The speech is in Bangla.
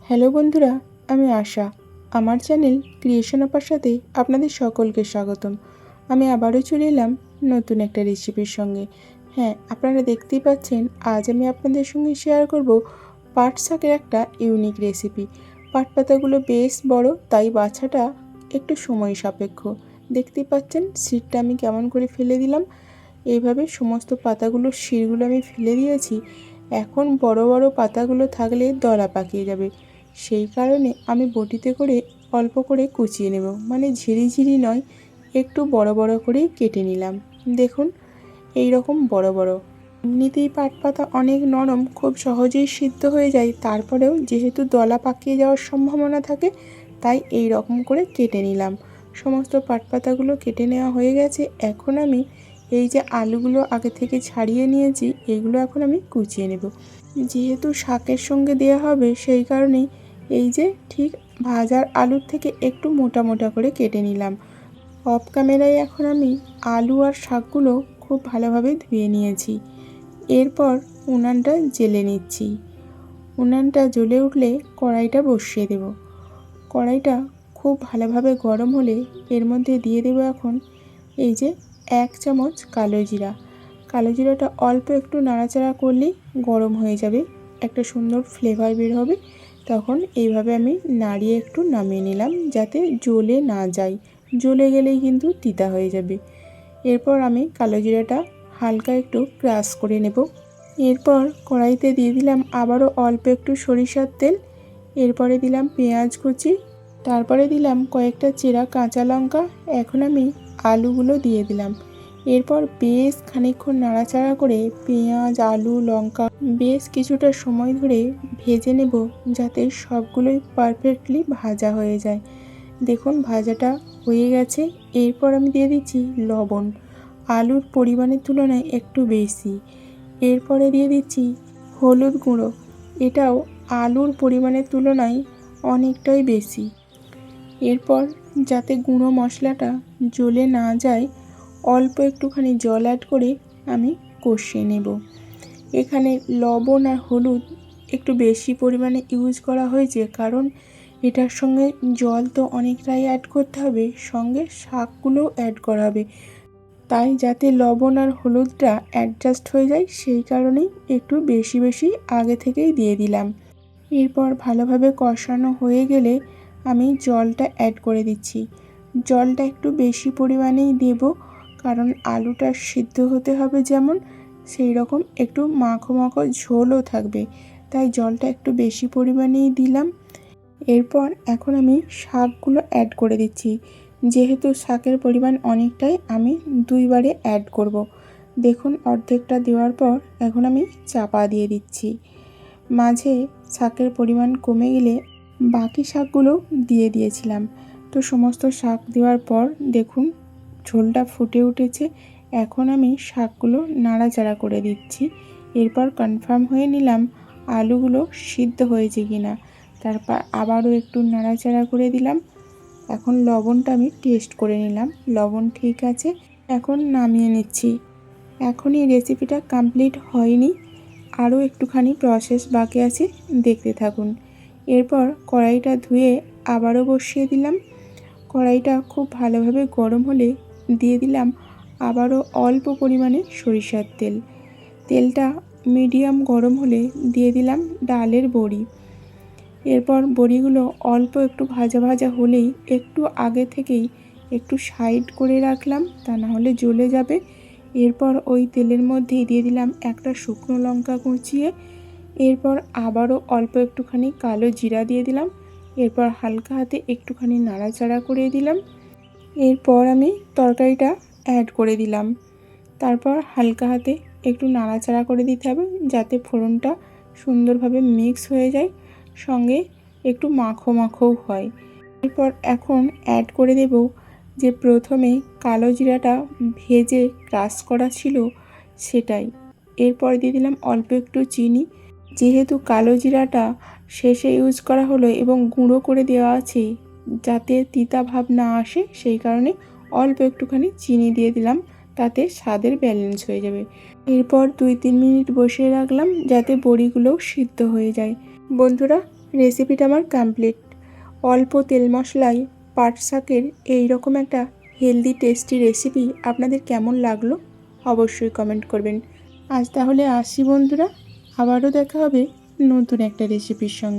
হ্যালো বন্ধুরা, আমি আশা। আমার চ্যানেল ক্রিয়েশন অফার সাথে আপনাদের সকলকে স্বাগতম। আমি আবারও চলে এলাম নতুন একটা রেসিপির সঙ্গে। হ্যাঁ, আপনারা দেখতেই পাচ্ছেন, আজ আমি আপনাদের সঙ্গে শেয়ার করব পাট শাকের একটা ইউনিক রেসিপি। পাট পাতাগুলো বেশ বড়, তাই বাছাটা একটু সময় সাপেক্ষ। দেখতেই পাচ্ছেন সিডটা আমি কেমন করে ফেলে দিলাম। এইভাবে সমস্ত পাতাগুলোর শিরগুলো আমি ফেলে দিয়েছি। এখন বড় বড় পাতাগুলো থাকলে দলা পাকিয়ে যাবে, সেই কারণে আমি বটিতে করে অল্প করে কুচিয়ে নেব, মানে ঝিরিঝিরি নয়, একটু বড় বড় করেই কেটে নিলাম। দেখুন, এই রকম বড় বড়। এমনিতেই পাট পাতা অনেক নরম, খুব সহজেই সিদ্ধ হয়ে যায়, তারপরেও যেহেতু দলা পাকিয়ে যাওয়ার সম্ভাবনা থাকে, তাই এই রকম করে কেটে নিলাম। সমস্ত পাট পাতাগুলো কেটে নেওয়া হয়ে গেছে। এখন আমি এই যে আলুগুলো আগে থেকে ছাড়িয়ে নিয়েছি, এগুলো এখন আমি কুচিয়ে নেব। যেহেতু শাকের সঙ্গে দেওয়া হবে, সেই কারণেই এই যে ঠিক ভাজার আলুর থেকে একটু মোটা মোটা করে কেটে নিলাম। অফ ক্যামেরায় এখন আমি আলু আর শাকগুলো খুব ভালোভাবে ধুয়ে নিয়েছি। এরপর উনানটা জ্বেলে নিচ্ছি। উনানটা জ্বলে উঠলে কড়াইটা বসিয়ে দেব। কড়াইটা খুব ভালোভাবে গরম হলে এর মধ্যে দিয়ে দেব এখন এই যে 1 চামচ কালো জিরা। কালো জিরাটা অল্প একটু নাড়াচাড়া করলেই গরম হয়ে যাবে, একটা সুন্দর ফ্লেভার বের হবে। তখন এইভাবে আমি নাড়িয়ে একটু নামিয়ে নিলাম, যাতে জ্বলে না যায়। জ্বলে গেলেই কিন্তু তিতা হয়ে যাবে। এরপর আমি কালো জিরাটা হালকা একটু ক্রাশ করে নেব। এরপর কড়াইতে দিয়ে দিলাম আবারও অল্প একটু সরিষার তেল। এরপরে দিলাম পেঁয়াজ কুচি, তারপরে দিলাম কয়েকটা চেরা কাঁচা লঙ্কা। এখন আমি আলুগুলো দিয়ে দিলাম। এরপর বেশ খানিকক্ষণ নাড়াচাড়া করে পেঁয়াজ, আলু, লঙ্কা বেশ কিছুটা সময় ধরে ভেজে নেব, যাতে সবগুলোই পারফেক্টলি ভাজা হয়ে যায়। দেখুন, ভাজাটা হয়ে গেছে। এরপর আমি দিয়ে দিচ্ছি লবণ, আলুর পরিমাণের তুলনায় একটু বেশি। এরপরে দিয়ে দিচ্ছি হলুদ গুঁড়ো, এটাও আলুর পরিমাণের তুলনায় অনেকটাই বেশি। এরপর যাতে গুঁড়ো মশলাটা জ্বলে না যায়, অল্প একটুখানি জল অ্যাড করে আমি কষিয়ে নেব। এখানে লবণ আর হলুদ একটু বেশি পরিমাণে ইউজ করা হয়েছে, কারণ এটার সঙ্গে জল তো অনেকটাই অ্যাড করতে হবে, সঙ্গে শাকগুলোও অ্যাড করা হবে। তাই যাতে লবণ আর হলুদটা অ্যাডজাস্ট হয়ে যায়, সেই কারণেই একটু বেশি বেশি আগে থেকেই দিয়ে দিলাম। এরপর ভালোভাবে কষানো হয়ে গেলে আমি জলটা অ্যাড করে দিচ্ছি। জলটা একটু বেশি পরিমাণেই দেব, কারণ আলুটা সিদ্ধ হতে হবে যেমন, সেই রকম একটু মাখো মাখো ঝোলও থাকবে, তাই জলটা একটু বেশি পরিমাণেই দিলাম। এরপর এখন আমি শাকগুলো অ্যাড করে দিচ্ছি। যেহেতু শাকের পরিমাণ অনেকটাই, আমি 2 বারে অ্যাড করব। দেখুন, অর্ধেকটা দেওয়ার পর এখন আমি চাপা দিয়ে দিচ্ছি। মাঝে শাকের পরিমাণ কমে গেলে বাকি শাকগুলো দিয়ে দিয়েছিলাম। তো সমস্ত শাক দেওয়ার পর দেখুন ঝোলটা ফুটে উঠেছে। এখন আমি শাকগুলো নাড়াচাড়া করে দিচ্ছি। এরপর কনফার্ম হয়ে নিলাম আলুগুলো সিদ্ধ হয়েছে কিনা। তারপর আবারও একটু নাড়াচাড়া করে দিলাম। এখন লবণটা আমি টেস্ট করে নিলাম, লবণ ঠিক আছে। এখন নামিয়ে নিচ্ছি। এখন এই রেসিপিটা কমপ্লিট হয়নি, আরও একটুখানি প্রসেস বাকি আছে, দেখতে থাকুন। এরপর কড়াইটা ধুয়ে আবারও বসিয়ে দিলাম। কড়াইটা খুব ভালোভাবে গরম হলে দিয়ে দিলাম আবারও অল্প পরিমাণে সরিষার তেল। তেলটা মিডিয়াম গরম হলে দিয়ে দিলাম ডালের বড়ি। এরপর বড়িগুলো অল্প একটু ভাজা ভাজা হলেই একটু আগে থেকেই একটু সাইড করে রাখলাম, তা না হলে জ্বলে যাবে। এরপর ওই তেলের মধ্যেই দিয়ে দিলাম একটা শুকনো লঙ্কা কুচিয়ে। এরপর আবারও অল্প একটুখানি কালো জিরা দিয়ে দিলাম। এরপর হালকা হাতে একটুখানি নাড়াচাড়া করে দিলাম। এরপর আমি তরকারিটা অ্যাড করে দিলাম। তারপর হালকা হাতে একটু নাড়াচাড়া করে দিতে হবে, যাতে ফোড়নটা সুন্দরভাবে মিক্স হয়ে যায়, সঙ্গে একটু মাখো মাখোও হয়। এরপর এখন অ্যাড করে দেব যে প্রথমে কালো জিরাটা ভেজে ক্রাশ করা ছিল, সেটাই। এরপর দিয়ে দিলাম অল্প একটু চিনি। যেহেতু কালো জিরাটা শেষে ইউজ করা হলো এবং গুঁড়ো করে দেওয়া আছে, যাতে তিতা ভাব না আসে, সেই কারণে অল্প একটুখানি চিনি দিয়ে দিলাম, তাতে স্বাদের ব্যালেন্স হয়ে যাবে। এরপর 2-3 মিনিট বসিয়ে রাখলাম, যাতে বড়িগুলোও সিদ্ধ হয়ে যায়। বন্ধুরা, রেসিপিটা আমার কমপ্লিট। অল্প তেল মশলায় পাট শাকের এই রকম একটা হেলদি টেস্টি রেসিপি আপনাদের কেমন লাগলো অবশ্যই কমেন্ট করবেন। আজ তাহলে আসি বন্ধুরা, আবারও দেখা হবে নতুন একটা রেসিপির সঙ্গে।